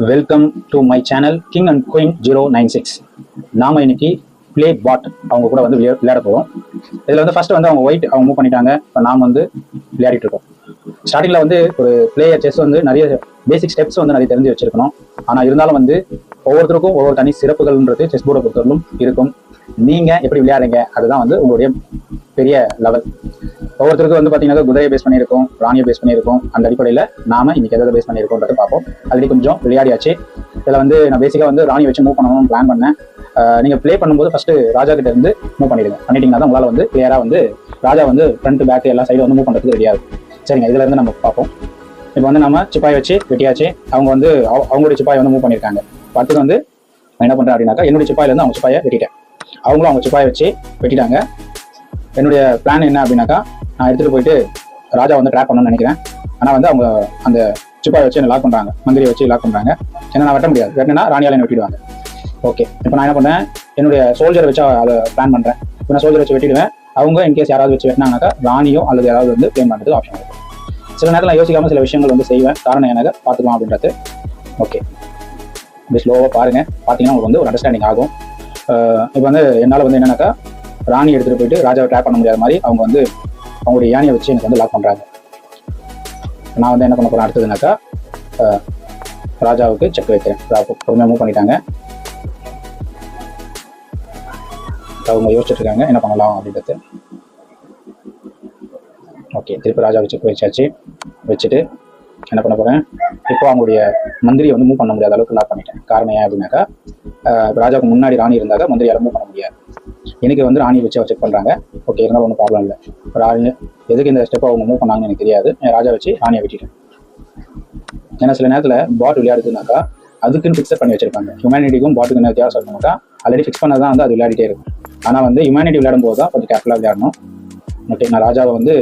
Welcome to my channel king and queen 096. நாம இன்னைக்கு play பாட் அவங்க கூட வந்து விளையாட போகிறோம். இதில் வந்து ஃபர்ஸ்ட் வந்து அவங்க ஒயிட் அவங்க மூவ் பண்ணிட்டாங்க. இப்போ நாம் வந்து விளையாடிட்டு இருக்கோம். ஸ்டார்டிங்கில் வந்து ஒரு பிளேயர் செஸ் வந்து நிறைய பேசிக் ஸ்டெப்ஸ் வந்து நிறைய தெரிஞ்சு வச்சிருக்கணும். ஆனால் இருந்தாலும் வந்து ஒவ்வொருத்தருக்கும் ஒவ்வொரு தனி சிறப்புகள்ன்றது செஸ் போர்டை பொறுத்தவரைக்கும் இருக்கும். நீங்கள் எப்படி விளையாடுறீங்க அதுதான் வந்து உங்களுடைய பெரிய லெவல். ஒவ்வொருத்தருக்கும் வந்து பார்த்தீங்கன்னா குதிரையை பேஸ் பண்ணியிருக்கோம், ராணியை பேஸ் பண்ணியிருக்கோம். அந்த அடிப்படையில் நாம இன்னைக்கு எதை பேஸ் பண்ணியிருக்கோன்றதை பார்ப்போம். அதுலேயே கொஞ்சம் விளையாடியாச்சு. இதில் வந்து நான் பேசிக்காக வந்து ராணி வச்சு மூவ் பண்ணணும்னு பிளான் பண்ணேன். நீங்கள் ப்ளே பண்ணும்போது ஃபர்ஸ்ட் ராஜா கிட்ட இருந்து மூவ் பண்ணிட்டீங்கன்னா தான் உங்களால் வந்து கிளியராக வந்து ராஜா வந்து ஃப்ரண்ட் பேக் எல்லா சைடும் வந்து மூவ் பண்ணுறதுக்கு ரெடியாகும். சரிங்க, இதுல இருந்து நம்ம பார்ப்போம். இப்போ வந்து நம்ம சிப்பாய் வச்சு வெட்டியாச்சு. அவங்க வந்து அவங்களுடைய சிப்பாயை வந்து மூவ் பண்ணியிருக்காங்க. அடுத்தது வந்து நான் என்ன பண்ணுறேன் அப்படின்னாக்கா என்னுடைய சிப்பாயில இருந்து அவங்க சிப்பாயை வெட்டிட்டேன். அவங்களும் அவங்க சிப்பாயை வச்சு வெட்டிட்டாங்க. என்னுடைய பிளான் என்ன அப்படின்னாக்கா நான் எடுத்துகிட்டு போயிட்டு ராஜா வந்து ட்ராப் பண்ணணும்னு நினைக்கிறேன். ஆனால் வந்து அவங்க அந்த சிப்பாயை வச்சு என்ன லாக் பண்ணுறாங்க, மந்திரியை வச்சு லாக் பண்ணுறாங்க. ஏன்னா நான் வெட்ட முடியாது, வெட்டினா ராணியால் என்ன வெட்டிடுவாங்க. ஓகே, இப்போ நான் என்ன பண்ணேன், என்னுடைய சோல்ஜரை வச்சு அதை பிளான் பண்ணுறேன். இப்போ நான் சோல்ஜரை வச்சு வெட்டிடுவேன். அவங்க இன்கேஸ் யாராவது வச்சு வெட்டினாங்கனாக்கா ராணியோ அல்லது யாராவது வந்து பிளேன் பண்ணுறதுக்கு ஆப்ஷன் இருக்கும். சில நேரத்தில் நான் யோசிக்காமல் சில விஷயங்கள் வந்து செய்வேன். காரணம் எனக்கு பார்த்துக்கலாம் அப்படின்றது. ஓகே, இப்படி ஸ்லோவாக பாருங்கள். பார்த்தீங்கன்னா உங்களுக்கு வந்து ஒரு அண்டர்ஸ்டாண்டிங் ஆகும். இப்போ வந்து என்னால் வந்து என்னன்னாக்கா ராணி எடுத்துகிட்டு போயிட்டு ராஜாவை ட்ராப் பண்ண முடியாத மாதிரி அவங்க வந்து அவங்களுடைய யானையை வச்சு எனக்கு வந்து லாக் பண்ணுறாங்க. நான் வந்து என்ன பண்ண போகிறேன் அடுத்ததுனாக்கா ராஜாவுக்கு செக் வைக்கிறேன். பொறுமையாக மூவ் பண்ணிட்டாங்க. அவங்க யோசிச்சுட்டு இருக்காங்க என்ன பண்ணலாம் அப்படின்றது. ஓகே, திருப்பி ராஜாவுக்கு செக் வச்சாச்சு. வச்சுட்டு என்ன பண்ண போகிறேன், இப்போ அவங்களுடைய மந்திரியை வந்து மூவ் பண்ண முடியாத அளவுக்கு லாக் பண்ணிட்டேன். காரணம் ஏன் அப்படின்னாக்கா ராஜாவுக்கு முன்னாடி ராணி இருந்தாக்கா மந்திரியால் மூவ் பண்ண முடியாது. எனக்கு வந்து ராணி வச்சு செக் பண்ணுறாங்க. ஓகே, இருந்தாலும் ஒன்றும் ப்ராப்ளம் இல்லை. ராணி எதுக்கு இந்த ஸ்டெப்பை அவங்க மூவ் பண்ணாங்கன்னு எனக்கு தெரியாது. ராஜா வச்சு ராணியை வெட்டிட்டேன். ஏன்னா சில நேரத்தில் பாட் விளையாடுதுனாக்கா அதுக்குன்னு ஃபிக்ஸட் பண்ணி வச்சிருப்பாங்க. ஹியூமனிட்டிக்கும் பாட்டுக்கு என்ன வித்தியாசம் சொல்லணும்னாக்கா ஆல்ரெடி ஃபிக்ஸ் பண்ணதான் வந்து அது விளையாடிட்டே இருக்கும். ஆனால் வந்து ஹியூமனிட்டி விளையாடும் போது தான் கொஞ்சம் கேர்ஃபுல்லாக விளையாடணும். ஓகே, நான் ராஜாவை வந்து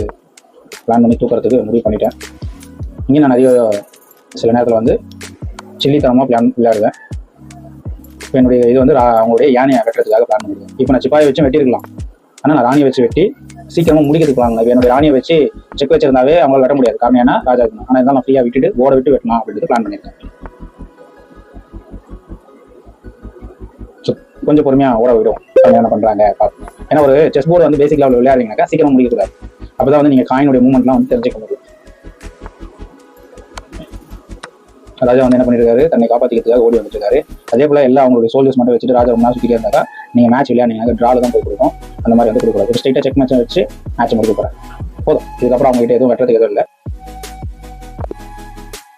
பிளான் பண்ணி தூக்கிறதுக்கு முடிவு பண்ணிட்டேன். இங்கே நான் நிறைய சில நேரத்தில் வந்து சில்லித்தனமாக விளையாடுவேன். இப்போ என்னுடைய இது வந்து அவங்களுடைய யானையை வெட்டுறதுக்காக பிளான் பண்ணிடுவேன். இப்போ நான் சிப்பாயை வச்சு வெட்டிருக்கலாம், ஆனால் நான் ராணியை வச்சு வெட்டி சீக்கிரமாக முடிக்கிறதுக்கலாம். என்னுடைய ராணியை வச்சு செக் வச்சிருந்தாவே அவங்களால வெட்ட முடியாது. காரணம் ஏன்னா ராஜா இருக்கணும். ஆனால் இருந்தாலும் நான் ஃப்ரீயாக விட்டுட்டு ஓட விட்டு வெட்டலாம் அப்படின்றது பிளான் பண்ணியிருக்கேன். கொஞ்சம் பொறுமையாக ஓட விடும். என்ன பண்ணுறாங்க பார்ப்போம். ஏன்னா ஒரு செஸ் போர்டு வந்து பேசிக் லெவலில் விளையாடுறீங்கன்னாக்கா சீக்கிரமாக முடிக்கக்கூடாது. அப்போ தான் வந்து நீங்கள் காயினுடைய மூவ்மெண்ட்லாம் வந்து தெரிஞ்சுக்க முடியும். ராஜா வந்து என்ன பண்ணிருக்காரு, தன்னை காப்பாற்றிக்கிறதுக்காக ஓடி வந்துருக்காரு. அதே போல எல்லா அவங்களுடைய சோல்ஜர்ஸ் மட்டும் வச்சுட்டு ராஜா ரொம்ப நாள் சுற்றிட்டே இருந்தாக்கா நீங்கள் மேட்ச் விளையாடுங்க ட்ரால தான் போய் கொடுக்கும். அந்த மாதிரி வந்து கொடுக்கூடாது. ஒரு ஸ்ட்ரைட்டாக செக் மேட்சை வச்சு மேட்ச் முடிக்க போகிறேன். போதும். இதுக்கப்புறம் அவங்ககிட்ட எதுவும் வெட்டுறதுக்கு எதுவும் இல்லை.